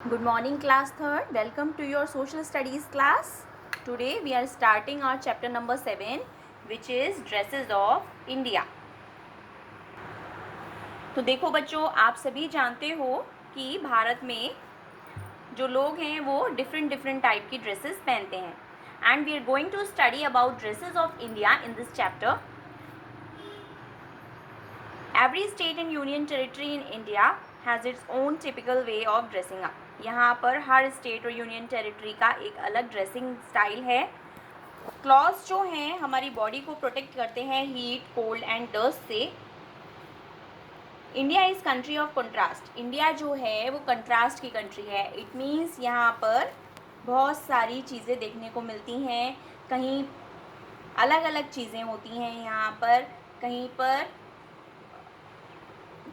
Good morning, class third. Welcome to your social studies class. Today we are starting our chapter number 7, which is dresses of India. तो देखो बच्चों, आप सभी जानते हो कि भारत में जो लोग हैं वो डिफरेंट टाइप की ड्रेसेस पहनते हैं. And we are going to study about dresses of India in this chapter. Every state and union territory in India has its own typical way of dressing up. यहाँ पर हर state और union territory का एक अलग dressing style है. Clothes जो हैं हमारी बॉडी को प्रोटेक्ट करते हैं हीट, कोल्ड एंड डस्ट से. India is country of contrast. India जो है वो कंट्रास्ट की कंट्री है. इट मीन्स यहाँ पर बहुत सारी चीज़ें देखने को मिलती हैं. कहीं अलग अलग चीज़ें होती हैं यहाँ पर, कहीं पर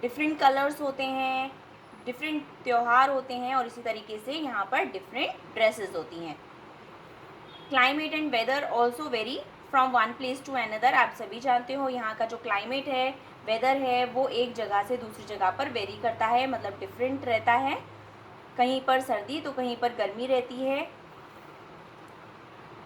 डिफरेंट कलर्स होते हैं, डिफरेंट त्यौहार होते हैं और इसी तरीके से यहाँ पर डिफरेंट ड्रेसेस होती हैं. Climate and weather also vary from one place to another. आप सभी जानते हो यहाँ का जो क्लाइमेट है, वेदर है, वो एक जगह से दूसरी जगह पर वेरी करता है, मतलब डिफरेंट रहता है. कहीं पर सर्दी तो कहीं पर गर्मी रहती है.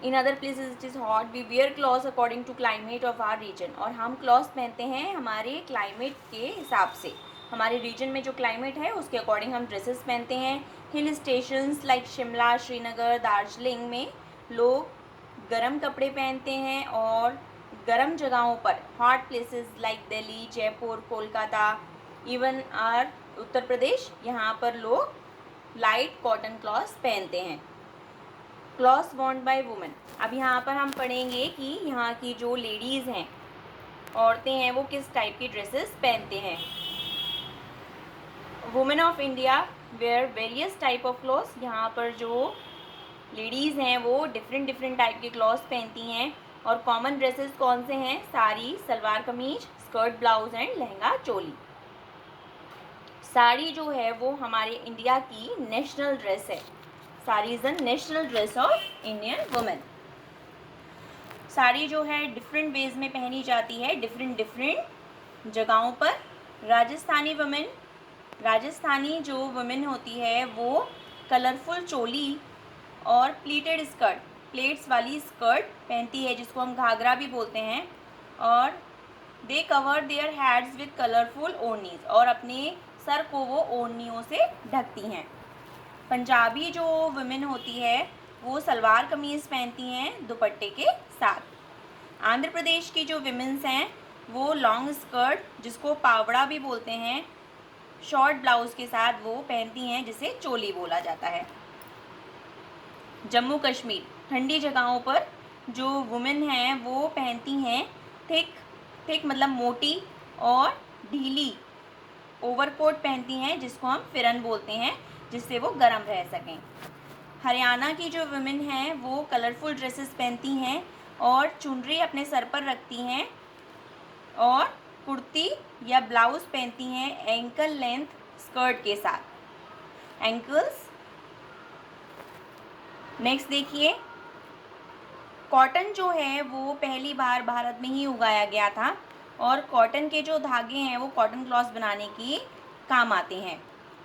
In other places it is hot. We wear clothes according to climate of our region. और हम क्लॉथ्स पहनते हैं हमारे क्लाइमेट के हिसाब से. हमारे रीजन में जो क्लाइमेट है उसके अकॉर्डिंग हम ड्रेसेस पहनते हैं. Hill stations like Shimla, Srinagar, Darjeeling में लोग गर्म कपड़े पहनते हैं और गर्म जगहों पर hot places like Delhi, Jaipur, Kolkata, even or Uttar Pradesh, यहाँ पर लोग लाइट कॉटन क्लॉथ्स पहनते हैं. Clothes worn by women. अब यहाँ पर हम पढ़ेंगे कि यहाँ की जो लेडीज़ हैं, औरतें हैं, वो किस टाइप की ड्रेसेस पहनते हैं. Women of India wear various type of clothes. यहाँ पर जो लेडीज़ हैं वो डिफरेंट टाइप के क्लॉथ्स पहनती हैं. और कॉमन ड्रेसेस कौन से हैं? Sari, salwar kameez, skirt, blouse and lehenga, चोली. साड़ी जो है वो हमारे इंडिया की नेशनल ड्रेस है. Sari is the national dress of Indian women. Sari जो है डिफरेंट वेज में पहनी जाती है डिफरेंट जगहों पर. राजस्थानी जो वुमेन होती है वो कलरफुल चोली और प्लीटेड स्कर्ट, प्लेट्स वाली स्कर्ट पहनती है जिसको हम घाघरा भी बोलते हैं. और they cover their heads with colourful odhnis. और अपने सर को वो ओढ़नियों से ढकती हैं. पंजाबी जो वुमेन होती है वो सलवार कमीज़ पहनती हैं दुपट्टे के साथ. आंध्र प्रदेश की जो विमेंस हैं वो लॉन्ग स्कर्ट, जिसको पावड़ा भी बोलते हैं, शॉर्ट ब्लाउज के साथ वो पहनती हैं जिसे चोली बोला जाता है. जम्मू कश्मीर ठंडी जगहों पर जो वुमेन हैं वो पहनती हैं थिक मतलब मोटी और ढीली ओवरकोट पहनती हैं जिसको हम फिरन बोलते हैं, जिससे वो गर्म रह सकें. हरियाणा की जो वुमेन हैं वो कलरफुल ड्रेसेस पहनती हैं और चुनरी अपने सर पर रखती हैं और कुर्ती या ब्लाउज पहनती हैं एंकल लेंथ स्कर्ट के साथ. एंकल्स. नेक्स्ट देखिए, कॉटन जो है वो पहली बार भारत में ही उगाया गया था और कॉटन के जो धागे हैं वो कॉटन क्लॉथ्स बनाने की काम आते हैं.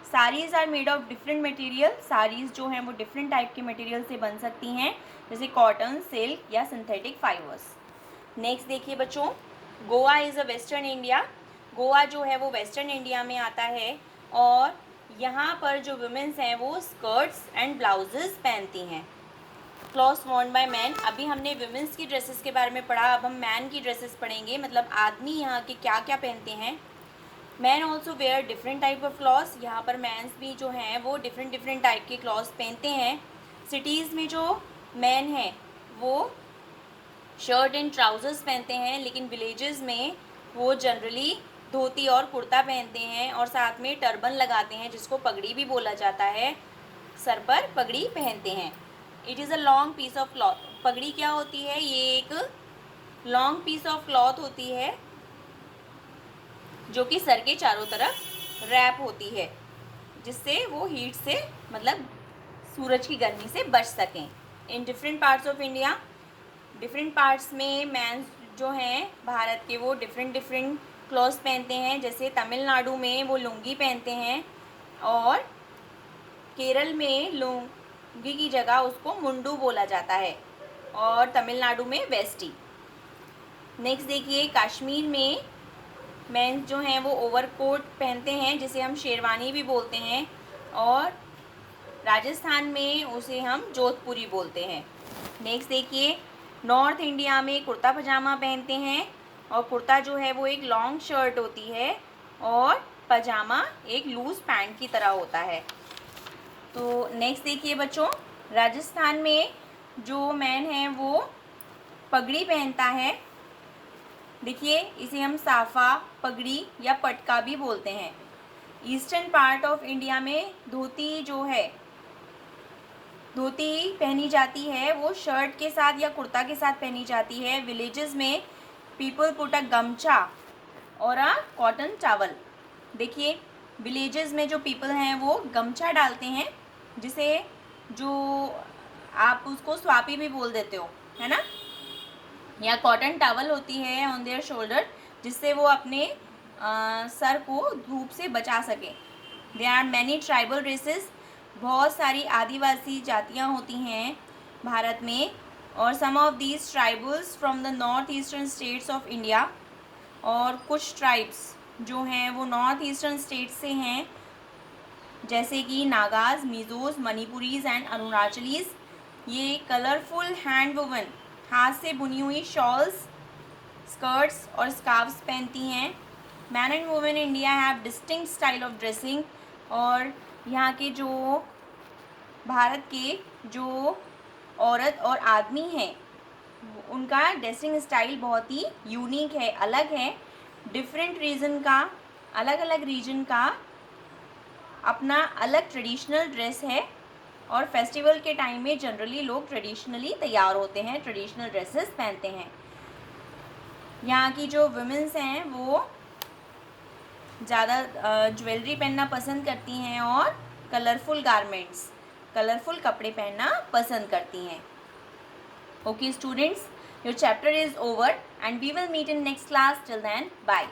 Saris are made of different material. Saris जो हैं वो डिफरेंट टाइप के मटेरियल से बन सकती हैं, जैसे कॉटन, सिल्क या सिंथेटिक फाइबर्स. नेक्स्ट देखिए बच्चों, Goa is a western India. Goa जो है वो वेस्टर्न इंडिया में आता है और यहाँ पर जो वुमेन्स हैं वो स्कर्ट्स एंड ब्लाउजेस पहनती हैं. Clothes worn by man. अभी हमने वुमेन्स की ड्रेसेस के बारे में पढ़ा, अब हम मैन की ड्रेसेस पढ़ेंगे, मतलब आदमी यहाँ के क्या क्या पहनते हैं. Man also wear different type of clothes. यहाँ पर मैंस भी जो हैं वो डिफरेंट टाइप के क्लॉथ्स पहनते हैं. सिटीज़ में जो मैन हैं वो शर्ट एंड ट्राउज़र्स पहनते हैं, लेकिन विलेजेस में वो जनरली धोती और कुर्ता पहनते हैं और साथ में टर्बन लगाते हैं जिसको पगड़ी भी बोला जाता है. सर पर पगड़ी पहनते हैं. It is a long piece of cloth. पगड़ी क्या होती है? ये एक लॉन्ग पीस ऑफ क्लॉथ होती है जो कि सर के चारों तरफ रैप होती है, जिससे वो हीट से, मतलब सूरज की गर्मी से बच सकें. In different parts of India, different parts में मैंस जो हैं भारत के वो डिफरेंट क्लॉथ्स पहनते हैं. जैसे तमिलनाडु में वो लुंगी पहनते हैं और केरल में लुंगी की जगह उसको मुंडू बोला जाता है और तमिलनाडु में वेस्टी। नेक्स्ट देखिए, कश्मीर में मेंस जो हैं वो ओवरकोट पहनते हैं जिसे हम शेरवानी भी बोलते हैं, और राजस्थान में उसे हम जोधपुरी बोलते हैं। नेक्स्ट देखिए, नॉर्थ इंडिया में कुर्ता पजामा पहनते हैं, और कुर्ता जो है वो एक लॉन्ग शर्ट होती है और पजामा एक लूज पैंट की तरह होता है। तो नेक्स्ट देखिए बच्चों, राजस्थान में जो मैन है वो पगड़ी पहनता है। देखिए, इसे हम साफा, पगड़ी या पटका भी बोलते हैं। ईस्टर्न पार्ट ऑफ इंडिया में धोती जो है, धोती पहनी जाती है, वो शर्ट के साथ या कुर्ता के साथ पहनी जाती है। विलेजेस में पीपल पुट अ गमछा और अ कॉटन टावल। देखिए, विलेजेस में जो पीपल हैं वो गमछा डालते हैं, जिसे जो आप उसको स्वापी भी बोल देते हो, है ना, या कॉटन टावल होती है ऑन देयर शोल्डर, जिससे वो अपने सर को धूप से बचा सके। There are many tribal races, बहुत सारी आदिवासी जातियाँ होती हैं भारत में, और some of these tribals from the north eastern states of India, और कुछ ट्राइब्स जो हैं वो नॉर्थ ईस्टर्न स्टेट से हैं, जैसे कि नागाज, मिजोज, मणिपुरीज एंड अरुणाचलीज। ये कलरफुल हैंड वुवन, हाथ से बुनी हुई शॉल्स, स्कर्ट्स और स्कार्फ्स पहनती हैं। Man and women India have distinct style of dressing, और यहाँ के जो भारत के जो औरत और आदमी हैं उनका ड्रेसिंग स्टाइल बहुत ही यूनिक है, अलग है। डिफरेंट रीजन का, अलग अलग रीजन का अपना अलग ट्रेडिशनल ड्रेस है, और फेस्टिवल के टाइम में जनरली लोग ट्रेडिशनली तैयार होते हैं, ट्रेडिशनल ड्रेसेस पहनते हैं। यहाँ की जो वुमेन्स हैं वो ज़्यादा ज्वेलरी पहनना पसंद करती हैं और कलरफुल गारमेंट्स, कलरफुल कपड़े पहनना पसंद करती हैं। Okay students, your chapter is over and we will meet in next class. Till then, bye.